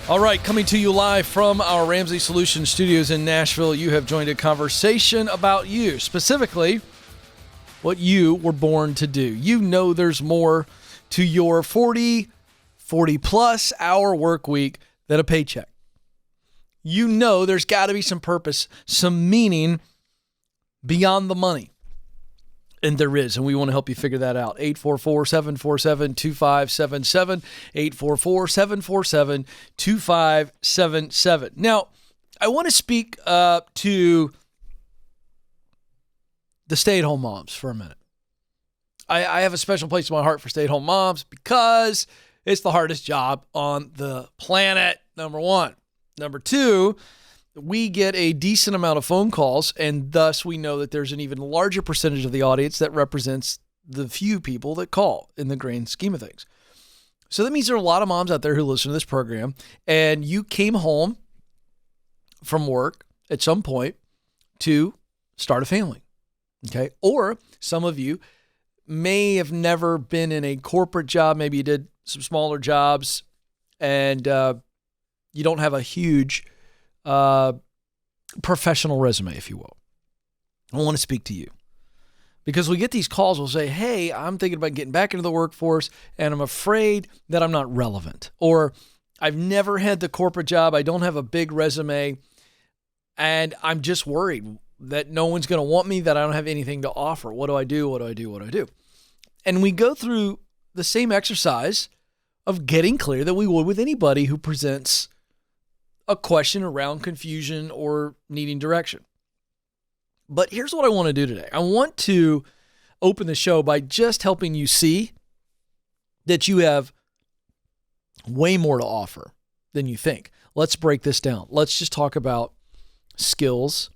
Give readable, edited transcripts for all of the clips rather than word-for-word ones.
All right, coming to you live from our Ramsey Solutions studios in Nashville, you have joined a conversation about you, specifically what you were born to do. You know there's more to your 40-plus hour work week than a paycheck. You know there's got to be some purpose, some meaning beyond the money. And there is, and we want to help you figure that out. 844-747-2577, 844-747-2577. Now, I want to speak to the stay-at-home moms for a minute. I have a special place in my heart for stay-at-home moms because it's the hardest job on the planet, number one. Number two, we get a decent amount of phone calls, and thus we know that there's an even larger percentage of the audience that represents the few people that call in the grand scheme of things. So that means there are a lot of moms out there who listen to this program, and you came home from work at some point to start a family, okay? Or some of you may have never been in a corporate job. Maybe you did some smaller jobs, and you don't have a huge professional resume, if you will. I want to speak to you because we get these calls. We'll say, hey, I'm thinking about getting back into the workforce and I'm afraid that I'm not relevant, or I've never had the corporate job. I don't have a big resume and I'm just worried that no one's going to want me, that I don't have anything to offer. What do I do? What do I do? What do I do? And we go through the same exercise of getting clear that we would with anybody who presents a question around confusion or needing direction. But here's what I want to do today. I want to open the show by just helping you see that you have way more to offer than you think. Let's break this down. Let's just talk about skills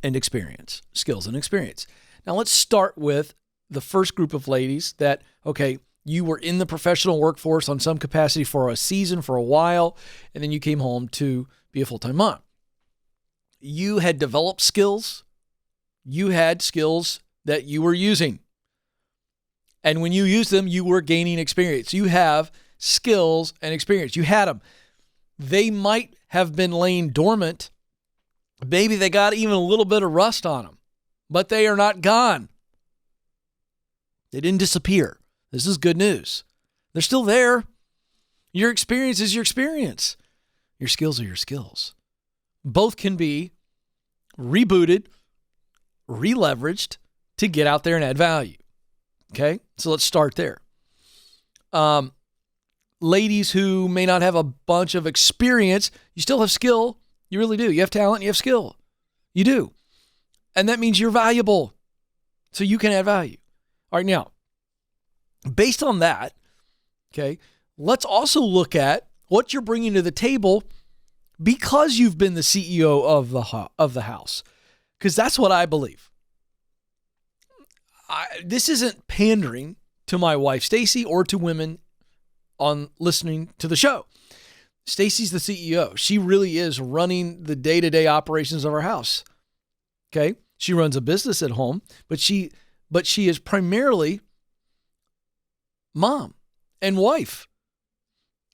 and experience. Skills and experience. Now let's start with the first group of ladies that, okay, you were in the professional workforce on some capacity for a season, for a while, and then you came home to be a full-time mom. You had developed skills. You had skills that you were using. And when you used them, you were gaining experience. You have skills and experience. You had them. They might have been laying dormant. Maybe they got even a little bit of rust on them, but they are not gone. They didn't disappear. This is good news. They're still there. Your experience is your experience. Your skills are your skills. Both can be rebooted, re-leveraged to get out there and add value. Okay? So let's start there. Ladies who may not have a bunch of experience, you still have skill. You really do. You have talent, you have skill. You do. And that means you're valuable. So you can add value. All right, now, based on that, okay, let's also look at what you're bringing to the table because you've been the CEO of the house, because that's what I believe. This isn't pandering to my wife, Stacy, or to women on listening to the show. Stacy's the CEO. She really is running the day-to-day operations of our house. Okay, she runs a business at home, but she is primarily mom and wife,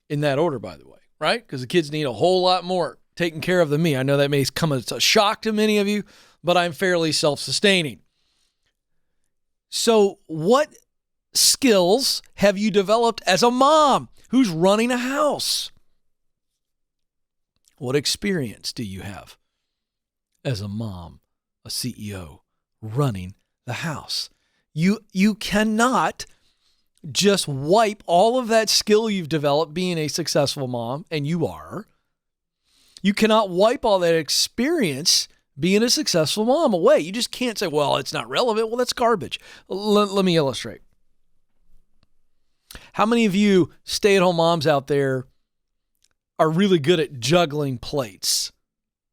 in that order, by the way, right? Because the kids need a whole lot more taken care of than me. I know that may come as a shock to many of you, but I'm fairly self-sustaining. So what skills have you developed as a mom who's running a house? What experience do you have as a mom, a CEO, running the house? You cannot just wipe all of that skill you've developed being a successful mom, and you are. You cannot wipe all that experience being a successful mom away. You just can't say, well, it's not relevant. Well, that's garbage. Let me illustrate. How many of you stay-at-home moms out there are really good at juggling plates?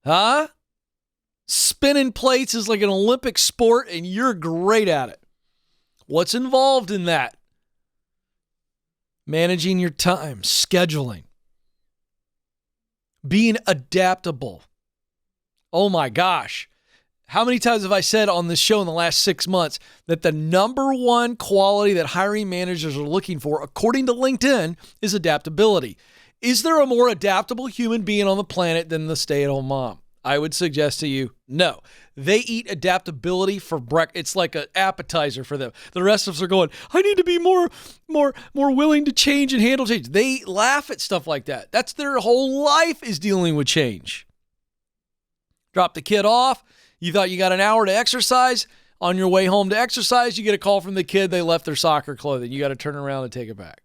Huh? Spinning plates is like an Olympic sport, and you're great at it. What's involved in that? Managing your time, scheduling, being adaptable. Oh my gosh. How many times have I said on this show in the last 6 months that the number one quality that hiring managers are looking for, according to LinkedIn, is adaptability? Is there a more adaptable human being on the planet than the stay-at-home mom? I would suggest to you, no. They eat adaptability for breakfast. It's like an appetizer for them. The rest of us are going, I need to be more willing to change and handle change. They laugh at stuff like that. That's their whole life, is dealing with change. Drop the kid off. You thought you got an hour to exercise. On your way home to exercise, you get a call from the kid. They left their soccer clothing. You got to turn around and take it back.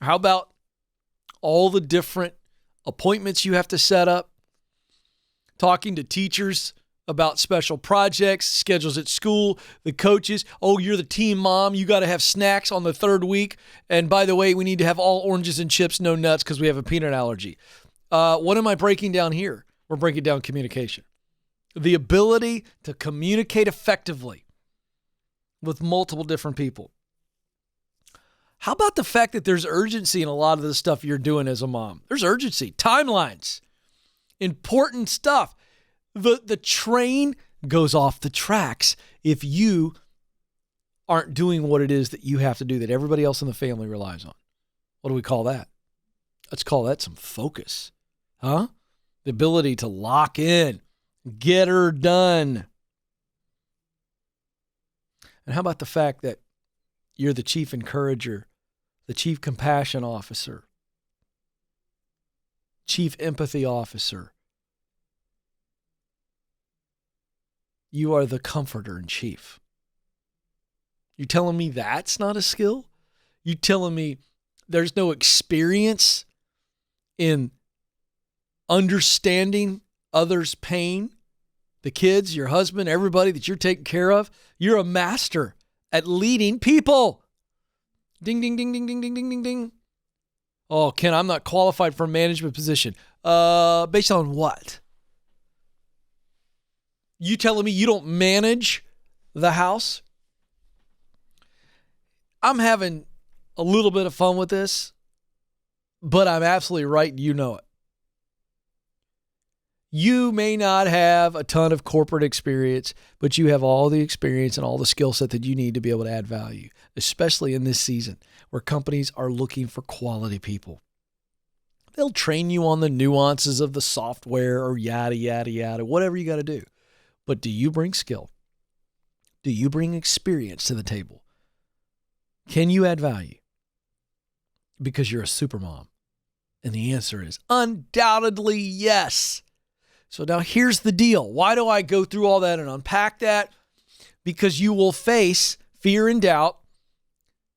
How about all the different appointments you have to set up? Talking to teachers about special projects, schedules at school, the coaches. Oh, you're the team mom. You got to have snacks on the third week. And by the way, we need to have all oranges and chips, no nuts, because we have a peanut allergy. What am I breaking down here? We're breaking down communication. The ability to communicate effectively with multiple different people. How about the fact that there's urgency in a lot of the stuff you're doing as a mom? There's urgency, timelines, important stuff. The train goes off the tracks if you aren't doing what it is that you have to do that everybody else in the family relies on. What do we call that? Let's call that some focus. Huh? The ability to lock in, get her done. And how about the fact that you're the chief encourager, the chief compassion officer, chief empathy officer. You are the comforter in chief. You telling me that's not a skill? You telling me there's no experience in understanding others' pain? The kids, your husband, everybody that you're taking care of. You're a master at leading people. Ding, ding, ding, ding, ding, ding, ding, ding, ding. Oh, Ken, I'm not qualified for a management position. Based on what? You telling me you don't manage the house? I'm having a little bit of fun with this, but I'm absolutely right, and you know it. You may not have a ton of corporate experience, but you have all the experience and all the skill set that you need to be able to add value, especially in this season where companies are looking for quality people. They'll train you on the nuances of the software or yada, yada, yada, whatever you got to do. But do you bring skill? Do you bring experience to the table? Can you add value? Because you're a supermom. And the answer is undoubtedly yes. So now here's the deal. Why do I go through all that and unpack that? Because you will face fear and doubt.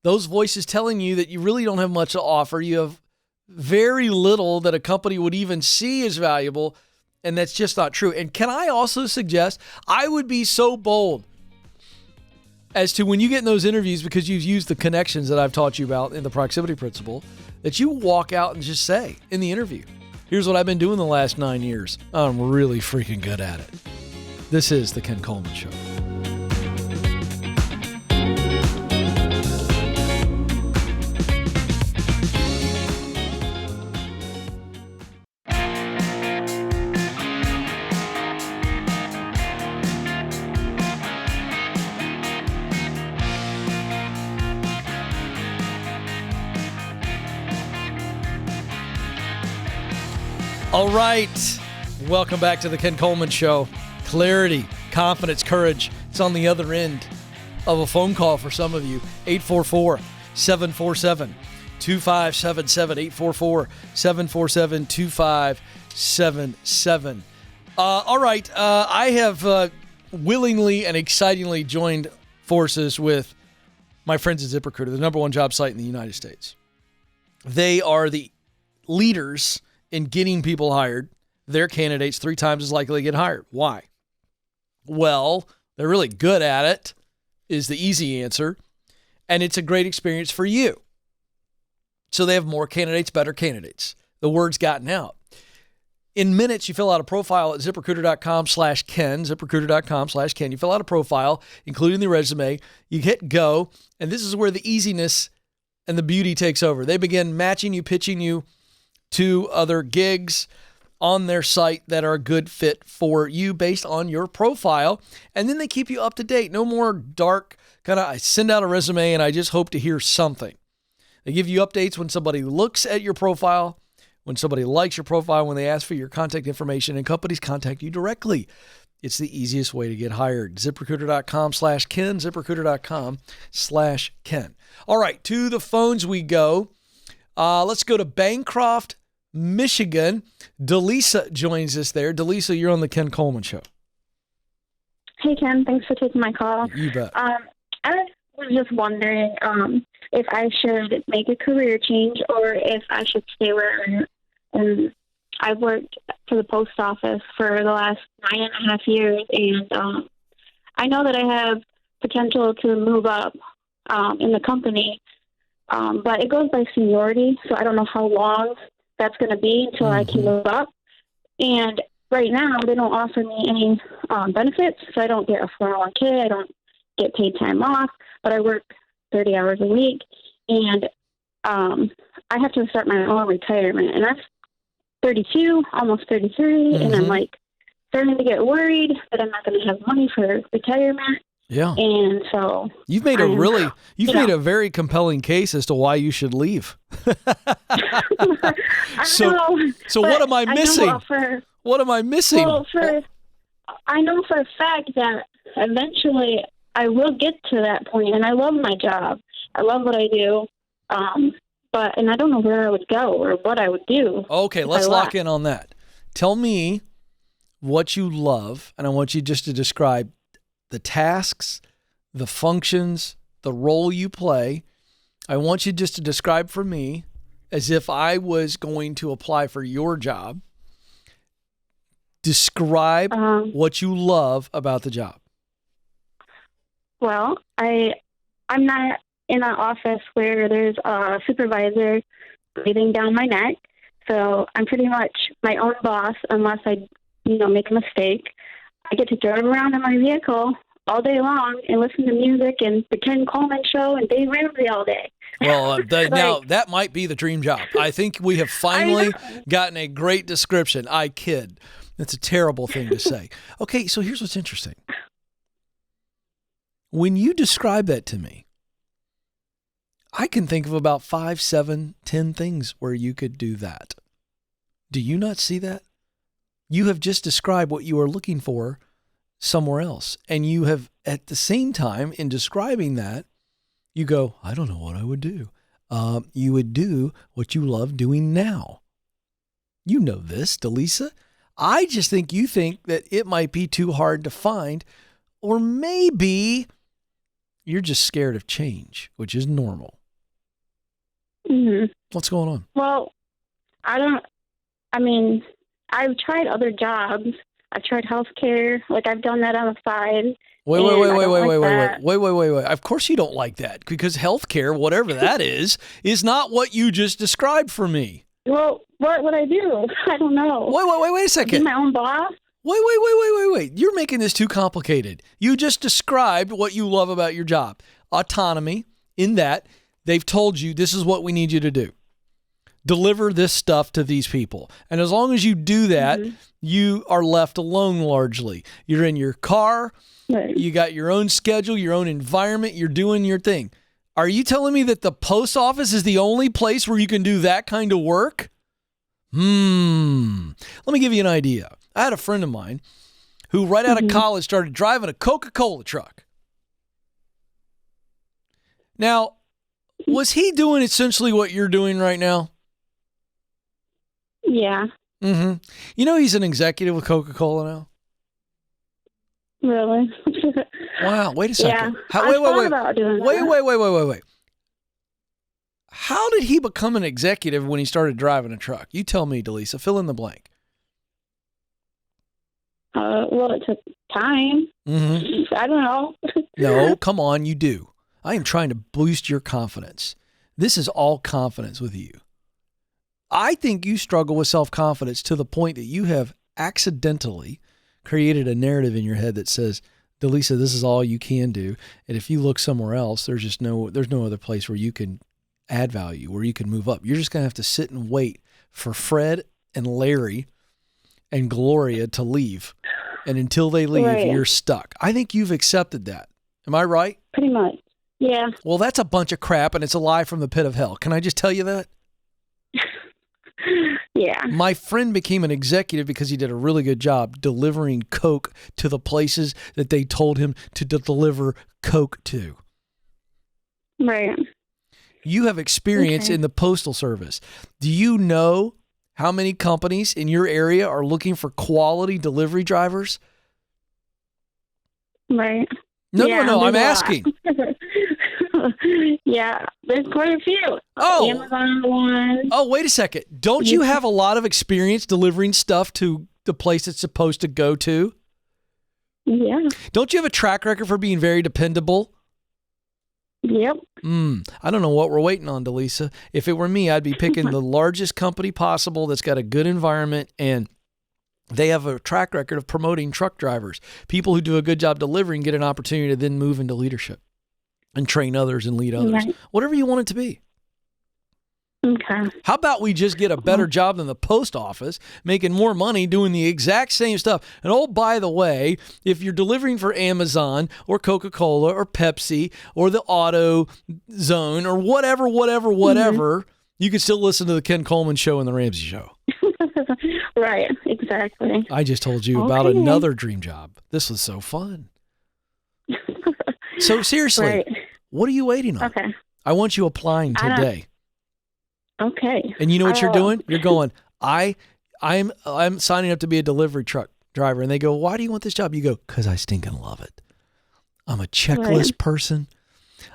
Those voices telling you that you really don't have much to offer. You have very little that a company would even see as valuable, and that's just not true. And can I also suggest, I would be so bold as to when you get in those interviews, because you've used the connections that I've taught you about in the proximity principle, that you walk out and just say in the interview, here's what I've been doing the last 9 years. I'm really freaking good at it. This is the Ken Coleman Show. All right. Welcome back to the Ken Coleman Show. Clarity, confidence, courage. It's on the other end of a phone call for some of you. 844-747-2577. 844-747-2577. All right. I have willingly and excitingly joined forces with my friends at ZipRecruiter, the number one job site in the United States. They are the leaders in getting people hired. Their candidates 3 times as likely to get hired. Why? Well, they're really good at it, is the easy answer. And it's a great experience for you. So they have more candidates, better candidates. The word's gotten out. In minutes, you fill out a profile at ZipRecruiter.com/Ken, ZipRecruiter.com/Ken. You fill out a profile, including the resume. You hit go, and this is where the easiness and the beauty takes over. They begin matching you, pitching you to other gigs on their site that are a good fit for you based on your profile. And then they keep you up to date. No more dark kind of, I send out a resume and I just hope to hear something. They give you updates when somebody looks at your profile, when somebody likes your profile, when they ask for your contact information, and companies contact you directly. It's the easiest way to get hired. ZipRecruiter.com/Ken, ZipRecruiter.com/Ken. All right, to the phones we go. Let's go to Bancroft, Michigan. Delisa joins us there. Delisa, you're on the Ken Coleman Show. Hey, Ken. Thanks for taking my call. You bet. I was just wondering if I should make a career change or if I should stay where I am. I've worked for the post office for the last 9.5 years, and I know that I have potential to move up in the company, but it goes by seniority, so I don't know how long that's going to be until I can move up. And right now, they don't offer me any benefits, so I don't get a 401k, I don't get paid time off, but I work 30 hours a week, and I have to start my own retirement, and that's 32, almost 33, and I'm like starting to get worried that I'm not going to have money for retirement. Yeah. And so you've made made a very compelling case as to why you should leave. So what am I missing? What am I missing? Well, I know for a fact that eventually I will get to that point, and I love my job. I love what I do. And I don't know where I would go or what I would do. Okay, let's lock in on that. Tell me what you love, and I want you just to describe the tasks, the functions, the role you play. I want you just to describe for me as if I was going to apply for your job. Describe what you love about the job. Well, I'm not in an office where there's a supervisor breathing down my neck. So I'm pretty much my own boss unless I, make a mistake. I get to drive around in my vehicle all day long and listen to music and the Ken Coleman Show and Dave Ramsey all day. Well, now that might be the dream job. I think we have finally gotten a great description. I kid. That's a terrible thing to say. Okay, so here's what's interesting. When you describe that to me, I can think of about 5, 7, 10 things where you could do that. Do you not see that? You have just described what you are looking for somewhere else. And you have, at the same time, in describing that, you go, I don't know what I would do. You would do what you love doing now. You know this, Delisa. I just think you think that it might be too hard to find, or maybe you're just scared of change, which is normal. What's going on? Well, I've tried other jobs. I've tried healthcare. I've done that on the side. Wait. Of course you don't like that, because healthcare, whatever that is not what you just described for me. Well, what would I do? I don't know. Wait a second. Be my own boss? Wait. You're making this too complicated. You just described what you love about your job. Autonomy, in that they've told you this is what we need you to do. Deliver this stuff to these people. And as long as you do that, you are left alone largely. You're in your car. Right. You got your own schedule, your own environment. You're doing your thing. Are you telling me that the post office is the only place where you can do that kind of work? Let me give you an idea. I had a friend of mine who right out of college started driving a Coca-Cola truck. Now, was he doing essentially what you're doing right now? Yeah. He's an executive with Coca-Cola now? Really? Wow, wait a second. Yeah. Wait. How did he become an executive when he started driving a truck? You tell me, Delisa. Fill in the blank. Well, it took time. I don't know. No, come on, you do. I am trying to boost your confidence. This is all confidence with you. I think you struggle with self-confidence to the point that you have accidentally created a narrative in your head that says, Delisa, this is all you can do. And if you look somewhere else, there's no other place where you can add value, where you can move up. You're just going to have to sit and wait for Fred and Larry and Gloria to leave. And until they leave, You're stuck. I think you've accepted that. Am I right? Pretty much. Yeah. Well, that's a bunch of crap, and it's a lie from the pit of hell. Can I just tell you that? Yeah. My friend became an executive because he did a really good job delivering Coke to the places that they told him to deliver Coke to. Right. You have experience in the Postal Service. Do you know how many companies in your area are looking for quality delivery drivers? Right. No, Yeah, I'm there's a asking. Yeah, there's quite a few. Oh. Amazon one. Oh, wait a second. Don't you have a lot of experience delivering stuff to the place it's supposed to go to? Yeah. Don't you have a track record for being very dependable? Yep. I don't know what we're waiting on, Delisa. If it were me, I'd be picking the largest company possible that's got a good environment, and they have a track record of promoting truck drivers. People who do a good job delivering get an opportunity to then move into leadership and train others and lead others. Right. Whatever you want it to be. Okay. How about we just get a better job than the post office, making more money doing the exact same stuff? And oh, by the way, if you're delivering for Amazon or Coca-Cola or Pepsi or the Auto Zone or whatever, you can still listen to the Ken Coleman Show and the Ramsey Show. Right. Exactly. I just told you about another dream job. This was so fun. So seriously, what are you waiting on? Okay. I want you applying today. Okay. And you know what you're doing? You're going, I'm signing up to be a delivery truck driver. And they go, why do you want this job? You go, because I stinking love it. I'm a checklist person.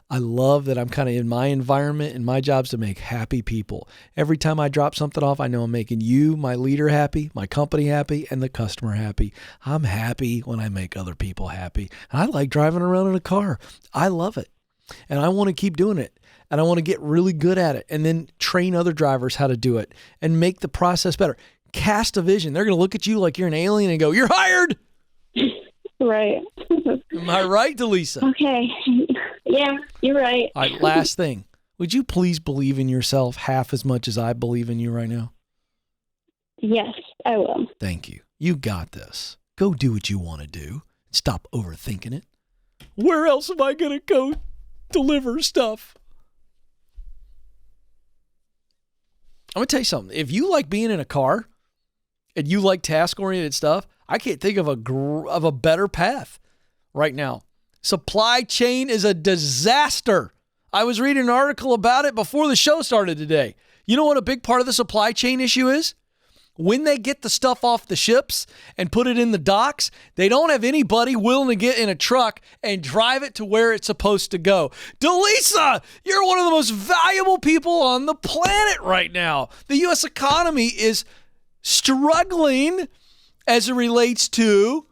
I love that I'm kind of in my environment, and my job's to make happy people. Every time I drop something off, I know I'm making you, my leader, happy, my company happy, and the customer happy. I'm happy when I make other people happy. And I like driving around in a car. I love it. And I want to keep doing it. And I want to get really good at it and then train other drivers how to do it and make the process better. Cast a vision. They're going to look at you like you're an alien and go, you're hired. Right. Am I right, Delisa? Okay. Yeah, you're right. All right, last thing. Would you please believe in yourself half as much as I believe in you right now? Yes, I will. Thank you. You got this. Go do what you want to do. Stop overthinking it. Where else am I going to go deliver stuff? I'm going to tell you something. If you like being in a car and you like task-oriented stuff, I can't think of a better path right now. Supply chain is a disaster. I was reading an article about it before the show started today. You know what a big part of the supply chain issue is? When they get the stuff off the ships and put it in the docks, they don't have anybody willing to get in a truck and drive it to where it's supposed to go. Delisa, you're one of the most valuable people on the planet right now. The U.S. economy is struggling as it relates to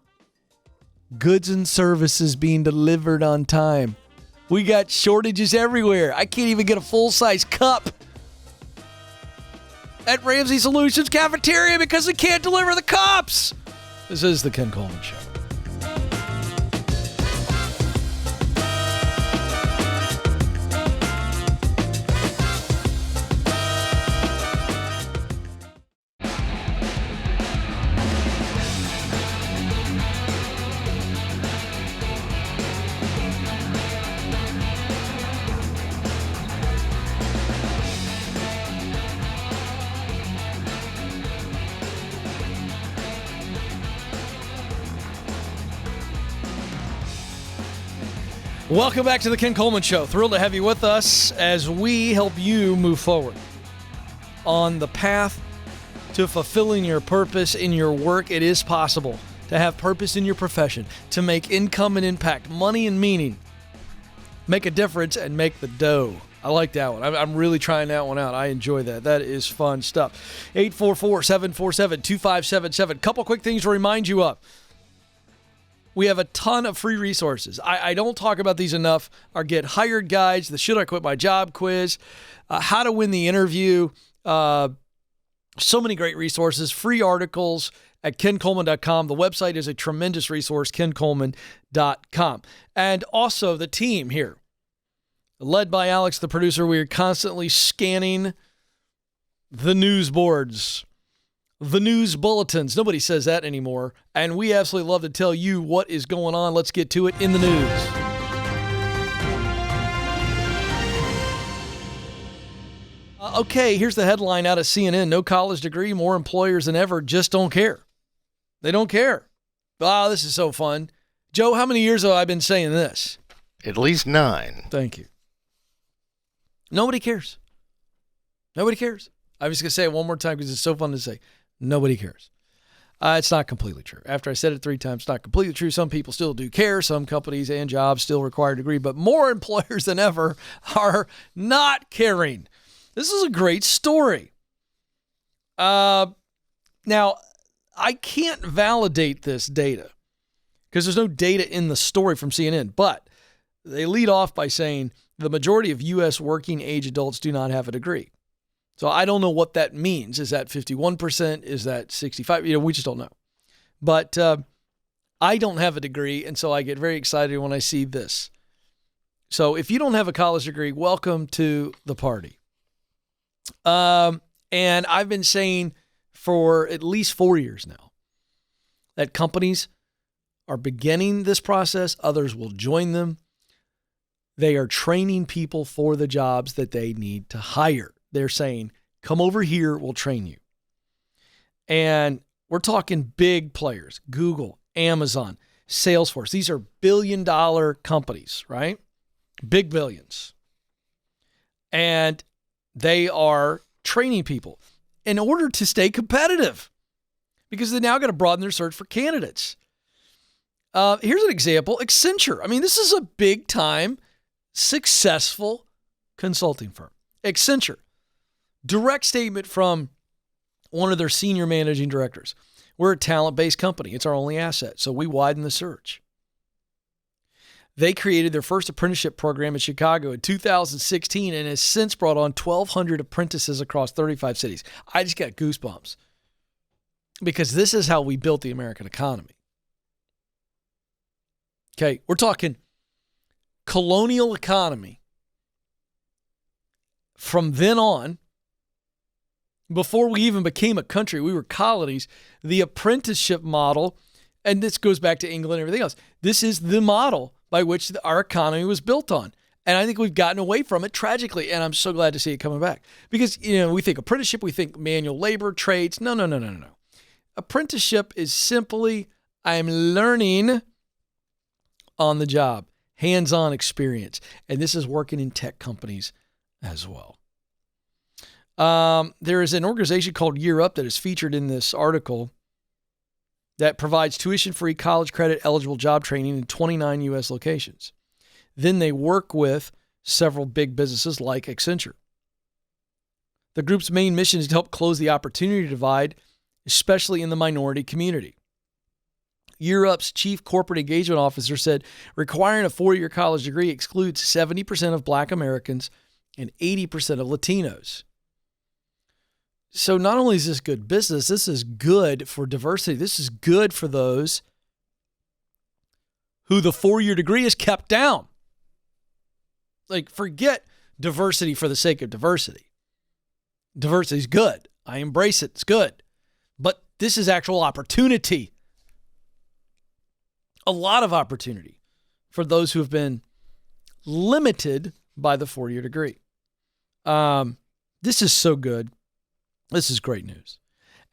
goods and services being delivered on time. We got shortages everywhere. I can't even get a full-size cup at Ramsey Solutions Cafeteria because we can't deliver the cups. This is the Ken Coleman Show. Welcome back to the Ken Coleman Show. Thrilled to have you with us as we help you move forward on the path to fulfilling your purpose in your work. It is possible to have purpose in your profession, to make income and impact, money and meaning, make a difference, and make the dough. I like that one. I'm really trying that one out. I enjoy that. That is fun stuff. 844-747-2577. Couple quick things to remind you of. We have a ton of free resources. I don't talk about these enough. Our Get Hired guides, the Should I Quit My Job quiz, how to win the interview. So many great resources, free articles at kencoleman.com. The website is a tremendous resource, kencoleman.com. And also the team here, led by Alex, the producer. We are constantly scanning the news boards, the news bulletins. Nobody says that anymore. And we absolutely love to tell you what is going on. Let's get to it in the news. Okay, here's the headline out of CNN. No college degree, more employers than ever just don't care. They don't care. Wow, this is so fun. Joe, how many years have I been saying this? At least 9. Thank you. Nobody cares. Nobody cares. I'm just going to say it one more time because it's so fun to say. Nobody cares. It's not completely true. After I said it 3 times, it's not completely true. Some people still do care. Some companies and jobs still require a degree, but more employers than ever are not caring. This is a great story. Now, I can't validate this data because there's no data in the story from CNN, but they lead off by saying the majority of U.S. working age adults do not have a degree. So I don't know what that means. Is that 51%? Is that 65%? We just don't know. But I don't have a degree, and so I get very excited when I see this. So if you don't have a college degree, welcome to the party. And I've been saying for at least 4 years now that companies are beginning this process. Others will join them. They are training people for the jobs that they need to hire. They're saying, come over here, we'll train you. And we're talking big players, Google, Amazon, Salesforce. These are billion-dollar companies, right? Big billions. And they are training people in order to stay competitive because they now got to broaden their search for candidates. Here's an example, Accenture. I mean, this is a big-time, successful consulting firm. Accenture. Direct statement from one of their senior managing directors. We're a talent-based company. It's our only asset, so we widen the search. They created their first apprenticeship program in Chicago in 2016 and has since brought on 1,200 apprentices across 35 cities. I just got goosebumps because this is how we built the American economy. Okay, we're talking colonial economy. From then on, before we even became a country, we were colonies, the apprenticeship model, and this goes back to England and everything else. This is the model by which our economy was built on. And I think we've gotten away from it tragically, and I'm so glad to see it coming back. Because, we think apprenticeship, we think manual labor, trades. No. Apprenticeship is simply, I'm learning on the job, hands-on experience. And this is working in tech companies as well. There is an organization called Year Up that is featured in this article that provides tuition-free college credit eligible job training in 29 U.S. locations. Then they work with several big businesses like Accenture. The group's main mission is to help close the opportunity divide, especially in the minority community. Year Up's chief corporate engagement officer said requiring a 4-year college degree excludes 70% of Black Americans and 80% of Latinos. So not only is this good business, this is good for diversity. This is good for those who the 4-year degree is kept down. Like, forget diversity for the sake of diversity. Diversity is good. I embrace it. It's good. But this is actual opportunity. A lot of opportunity for those who have been limited by the 4-year degree. This is so good. This is great news.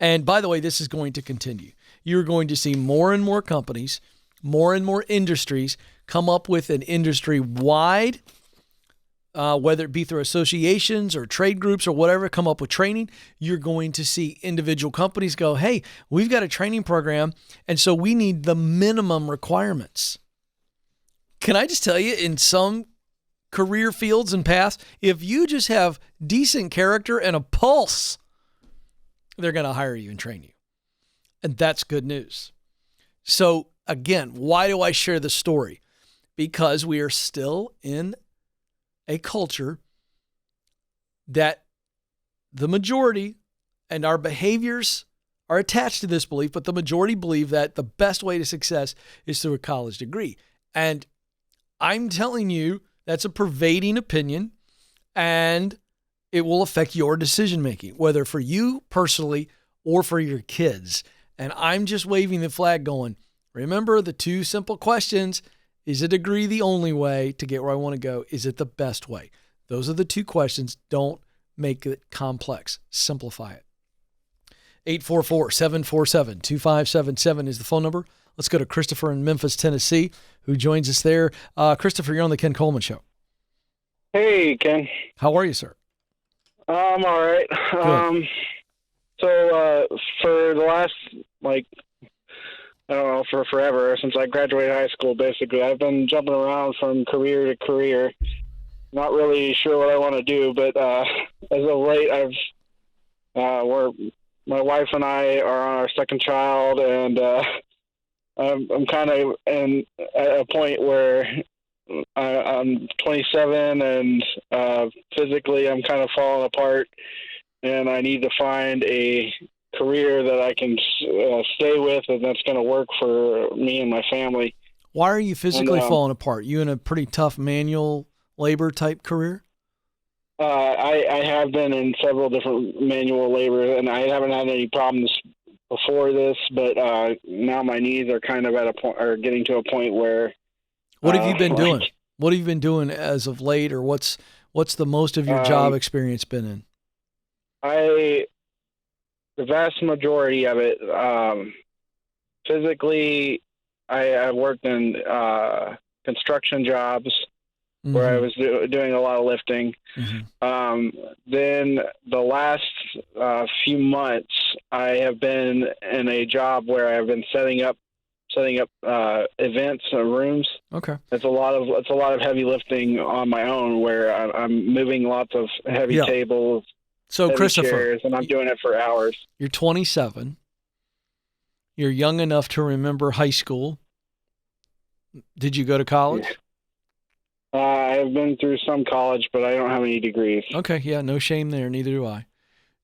And by the way, this is going to continue. You're going to see more and more companies, more and more industries come up with an industry-wide, whether it be through associations or trade groups or whatever, come up with training. You're going to see individual companies go, hey, we've got a training program, and so we need the minimum requirements. Can I just tell you, in some career fields and paths, if you just have decent character and a pulse, they're going to hire you and train you. And that's good news. So again, why do I share this story? Because we are still in a culture that the majority, and our behaviors are attached to this belief, but the majority believe that the best way to success is through a college degree. And I'm telling you, that's a pervading opinion, and it will affect your decision-making, whether for you personally or for your kids. And I'm just waving the flag going, remember the 2 simple questions. Is a degree the only way to get where I want to go? Is it the best way? Those are the 2 questions. Don't make it complex. Simplify it. 844-747-2577 is the phone number. Let's go to Christopher in Memphis, Tennessee, who joins us there. Christopher, you're on the Ken Coleman Show. Hey, Ken. How are you, sir? I'm all right. So for the last, I don't know, for forever, since I graduated high school, basically, I've been jumping around from career to career. Not really sure what I want to do, but as of late, my wife and I are on our second child, and I'm kind of at a point where I'm 27, and physically I'm kind of falling apart, and I need to find a career that I can stay with, and that's going to work for me and my family. Why are you physically falling apart? You in a pretty tough manual labor type career? I have been in several different manual labor, and I haven't had any problems before this, but now my knees are kind of getting to a point where. What have you been doing? What have you been doing as of late, or what's the most of your job experience been in? The vast majority of it, physically, I worked in construction jobs where I was doing a lot of lifting. Then the last few months, I have been in a job where I've been setting up events and rooms. Okay, it's a lot of heavy lifting on my own, where I'm moving lots of heavy tables. So Christopher, chairs, and I'm doing it for hours. You're 27. You're young enough to remember high school. Did you go to college? I've been through some college, but I don't have any degrees. Okay, yeah, no shame there. Neither do I.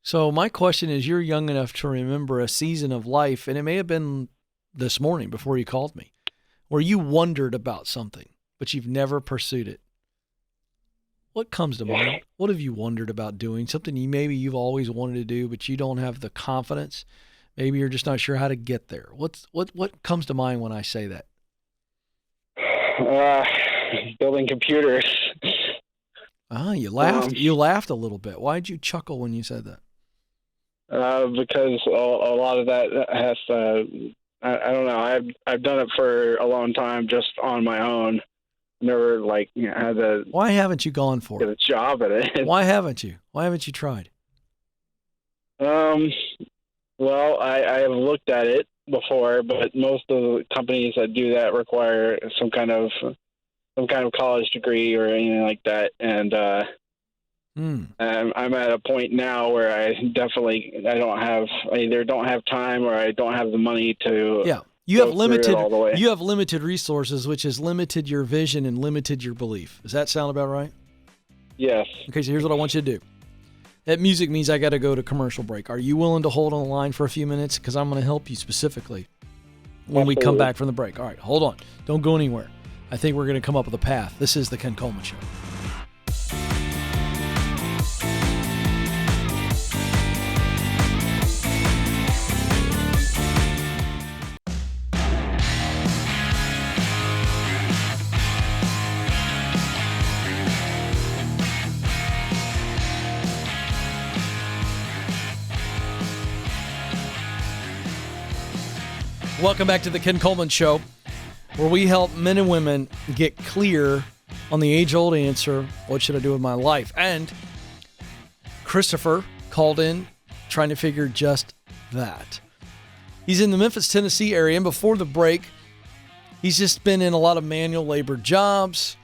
So my question is, you're young enough to remember a season of life, and it may have been this morning before you called me, where you wondered about something, but you've never pursued it. What comes to mind? What have you wondered about doing? Something you've always wanted to do, but you don't have the confidence. Maybe you're just not sure how to get there. What comes to mind when I say that? Building computers. You laughed. You laughed a little bit. Why did you chuckle when you said that? Because a lot of that has to. I don't know. I've done it for a long time, just on my own. Never had a. Why haven't you gone for it? Get a job at it. Why haven't you? Why haven't you tried? Well, I have looked at it before, but most of the companies that do that require some kind of college degree or anything like that, and I'm at a point now where I either don't have time or I don't have the money to. Yeah. You have limited resources, which has limited your vision and limited your belief. Does that sound about right? Yes. Okay, so here's what I want you to do. That music means I got to go to commercial break. Are you willing to hold on the line for a few minutes? Because I'm going to help you specifically when we come back from the break. All right, hold on. Don't go anywhere. I think we're going to come up with a path. This is the Ken Coleman Show. Welcome back to the Ken Coleman Show, where we help men and women get clear on the age-old answer, what should I do with my life? And Christopher called in trying to figure just that. He's in the Memphis, Tennessee area, and before the break, he's just been in a lot of manual labor jobs,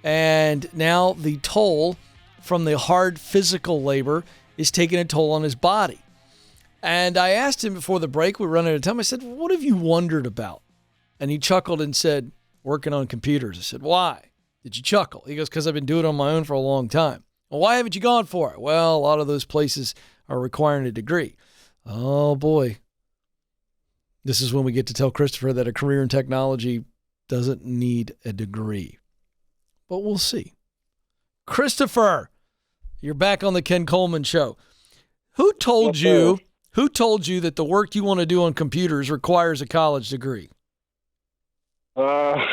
and now the toll from the hard physical labor is taking a toll on his body. And I asked him before the break, we were running out of time, I said, what have you wondered about? And he chuckled and said, working on computers. I said, why did you chuckle? He goes, because I've been doing it on my own for a long time. Well, why haven't you gone for it? Well, a lot of those places are requiring a degree. Oh, boy. This is when we get to tell Christopher that a career in technology doesn't need a degree. But we'll see. Christopher, you're back on the Ken Coleman Show. Who told you that the work you want to do on computers requires a college degree? Whenever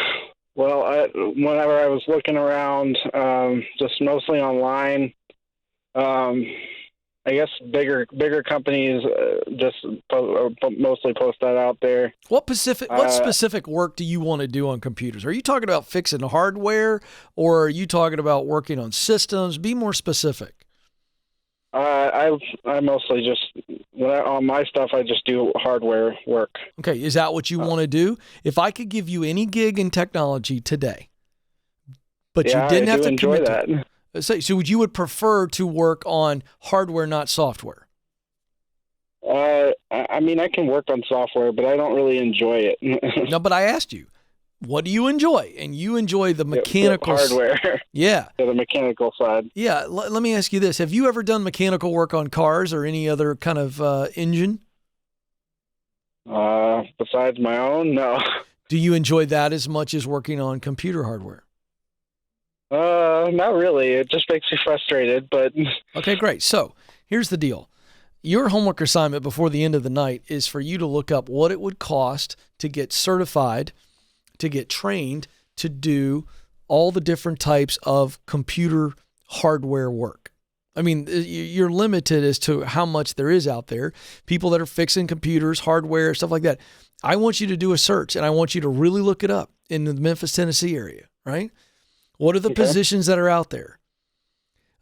I was looking around, just mostly online, I guess bigger companies mostly post that out there. What specific work do you want to do on computers? Are you talking about fixing hardware, or are you talking about working on systems? Be more specific. I mostly just on my stuff. I just do hardware work. Okay, is that what you want to do? If I could give you any gig in technology today, but you didn't have to enjoy commit that. to it. So you would prefer to work on hardware, not software? I mean, I can work on software, but I don't really enjoy it. No, but I asked you, what do you enjoy? And you enjoy the mechanical hardware. Yeah. The mechanical side. Yeah. Let me ask you this. Have you ever done mechanical work on cars or any other kind of engine? Besides my own, no. Do you enjoy that as much as working on computer hardware? Not really. It just makes me frustrated, but... Okay, great. So here's the deal. Your homework assignment before the end of the night is for you to look up what it would cost to get certified, to get trained, to do all the different types of computer hardware work. I mean, you're limited as to how much there is out there. People that are fixing computers, hardware, stuff like that. I want you to do a search, and I want you to really look it up in the Memphis, Tennessee area, right? What are the positions that are out there?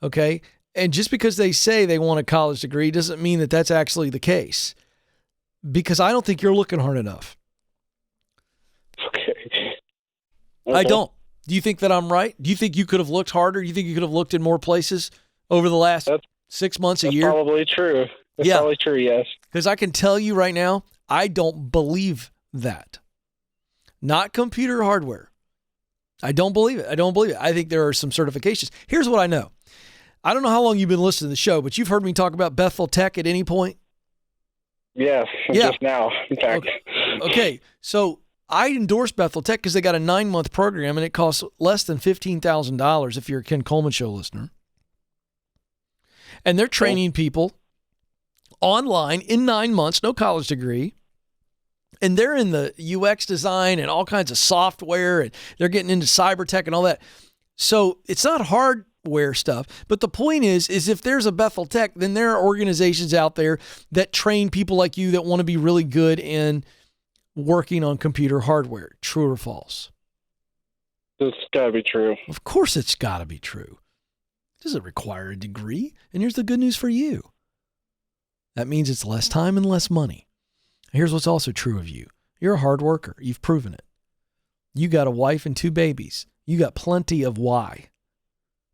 Okay. And just because they say they want a college degree doesn't mean that that's actually the case, because I don't think you're looking hard enough. Okay. I don't. Do you think that I'm right? Do you think you could have looked harder? Do you think you could have looked in more places over the last 6 months, a year? That's probably true. That's probably true, yes. Because I can tell you right now, I don't believe that. Not computer hardware. I don't believe it. I think there are some certifications. Here's what I know. I don't know how long you've been listening to the show, but you've heard me talk about Bethel Tech at any point? Yes, just now, in fact. Okay, so I endorsed Bethel Tech because they got a 9-month program, and it costs less than $15,000 if you're a Ken Coleman Show listener. And they're training people online in 9 months, no college degree. And they're in the UX design and all kinds of software, and they're getting into cyber tech and all that. So it's not hardware stuff. But the point is if there's a Bethel Tech, then there are organizations out there that train people like you that want to be really good in working on computer hardware. True or false? It's got to be true. Of course it's got to be true. It doesn't require a degree. And here's the good news for you. That means it's less time and less money. Here's what's also true of you. You're a hard worker. You've proven it. You got a wife and 2 babies. You got plenty of why.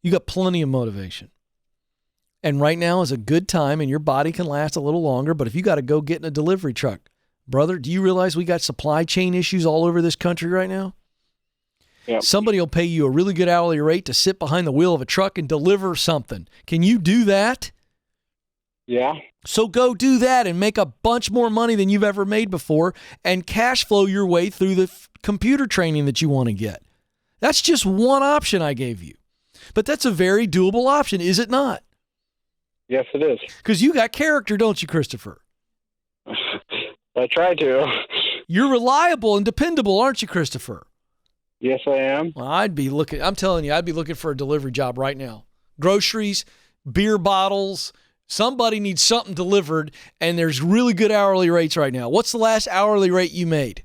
You got plenty of motivation. And right now is a good time, and your body can last a little longer, but if you got to go get in a delivery truck, brother, do you realize we got supply chain issues all over this country right now? Yep. Somebody will pay you a really good hourly rate to sit behind the wheel of a truck and deliver something. Can you do that? Yeah. So go do that and make a bunch more money than you've ever made before and cash flow your way through the computer training that you want to get. That's just one option I gave you. But that's a very doable option, is it not? Yes, it is. Because you got character, don't you, Christopher? I try to. You're reliable and dependable, aren't you, Christopher? Yes, I am. Well, I'm telling you, I'd be looking for a delivery job right now. Groceries, beer bottles. Somebody needs something delivered, and there's really good hourly rates right now. What's the last hourly rate you made?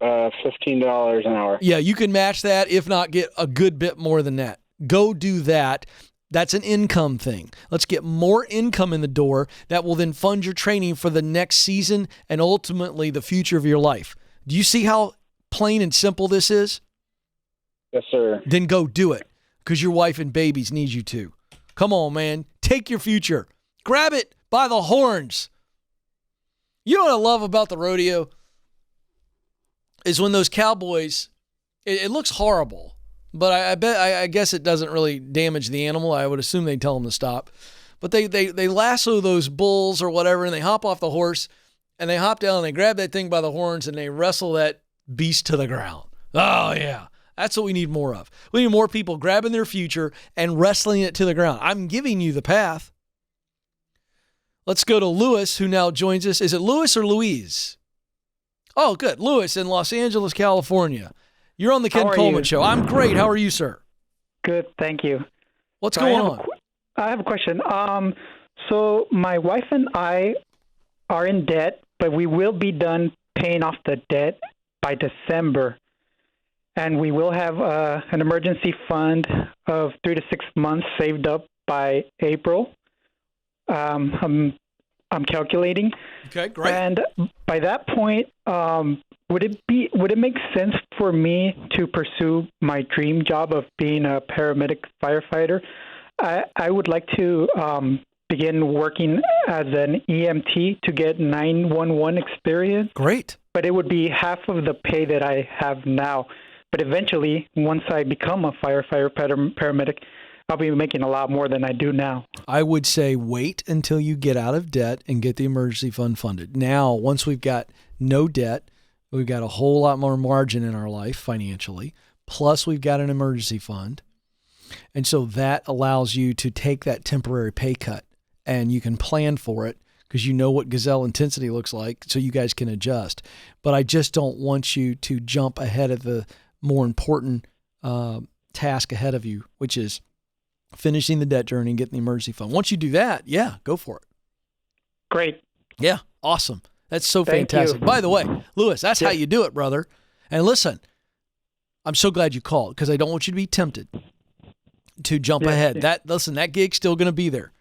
$15 an hour. Yeah, you can match that, if not get a good bit more than that. Go do that. That's an income thing. Let's get more income in the door that will then fund your training for the next season and ultimately the future of your life. Do you see how plain and simple this is? Yes, sir. Then go do it, because your wife and babies need you to. Come on, man. Take your future. Grab it by the horns. You know what I love about the rodeo? Is when those cowboys, it looks horrible, but I guess it doesn't really damage the animal. I would assume they tell them to stop. But they lasso those bulls or whatever, and they hop off the horse, and they hop down, and they grab that thing by the horns, and they wrestle that beast to the ground. Oh, yeah. That's what we need more of. We need more people grabbing their future and wrestling it to the ground. I'm giving you the path. Let's go to Lewis, who now joins us. Is it Lewis or Louise? Oh, good. Lewis in Los Angeles, California. You're on the Ken Coleman Show. I'm great. How are you, sir? Good, thank you. What's going on? I have a question. So my wife and I are in debt, but we will be done paying off the debt by December. And we will have an emergency fund of 3 to 6 months saved up by April. I'm calculating. Okay, great. And by that point, would it make sense for me to pursue my dream job of being a paramedic firefighter? I would like to begin working as an EMT to get 911 experience. Great. But it would be half of the pay that I have now. But eventually, once I become a firefighter paramedic, I'll be making a lot more than I do now. I would say wait until you get out of debt and get the emergency fund funded. Now, once we've got no debt, we've got a whole lot more margin in our life financially, plus we've got an emergency fund. And so that allows you to take that temporary pay cut and you can plan for it because you know what gazelle intensity looks like, so you guys can adjust. But I just don't want you to jump ahead of the more important task ahead of you, which is finishing the debt journey and getting the emergency fund. Once you do that, yeah, go for it. Great. Yeah, awesome. That's so Thank fantastic. you. By the way, Lewis, that's how Yeah. you do it, brother. And listen, I'm so glad you called because I don't want you to be tempted to jump Yeah, ahead. yeah. That gig's still going to be there.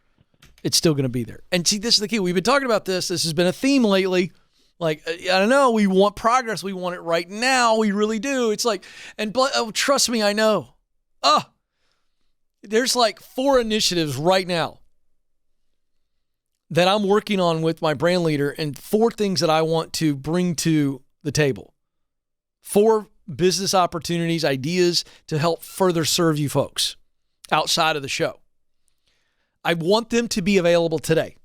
It's still going to be there. And see, this is the key. We've been talking about this. This has been a theme lately. Like, I don't know. We want progress. We want it right now. We really do. It's like, trust me, I know. There's like 4 initiatives right now that I'm working on with my brand leader and 4 things that I want to bring to the table. 4 business opportunities, ideas to help further serve you folks outside of the show. I want them to be available today.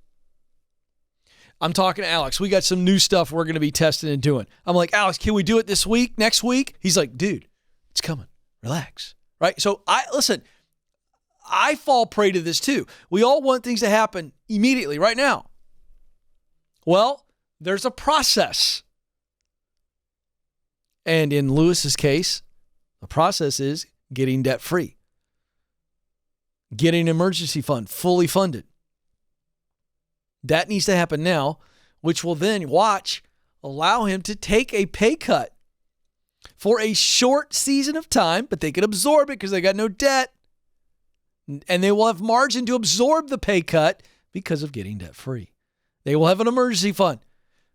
I'm talking to Alex. We got some new stuff we're going to be testing and doing. I'm like, Alex, can we do it this week, next week? He's like, dude, it's coming. Relax. Right? So I fall prey to this too. We all want things to happen immediately, right now. Well, there's a process. And in Lewis's case, the process is getting debt free. Getting an emergency fund fully funded. That needs to happen now, which will then allow him to take a pay cut for a short season of time, but they can absorb it because they got no debt. And they will have margin to absorb the pay cut because of getting debt free. They will have an emergency fund,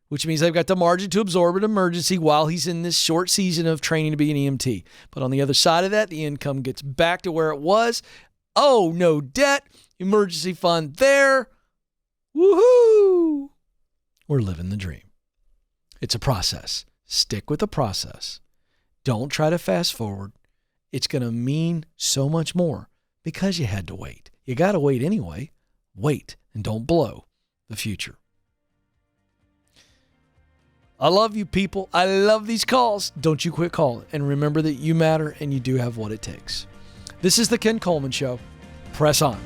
which means they've got the margin to absorb an emergency while he's in this short season of training to be an EMT. But on the other side of that, the income gets back to where it was. Oh, no debt, emergency fund there. Woohoo! We're living the dream. It's a process. Stick with the process. Don't try to fast forward. It's going to mean so much more because you had to wait. You got to wait anyway. Wait and don't blow the future. I love you people. I love these calls. Don't you quit calling. And remember that you matter and you do have what it takes. This is the Ken Coleman Show. Press on.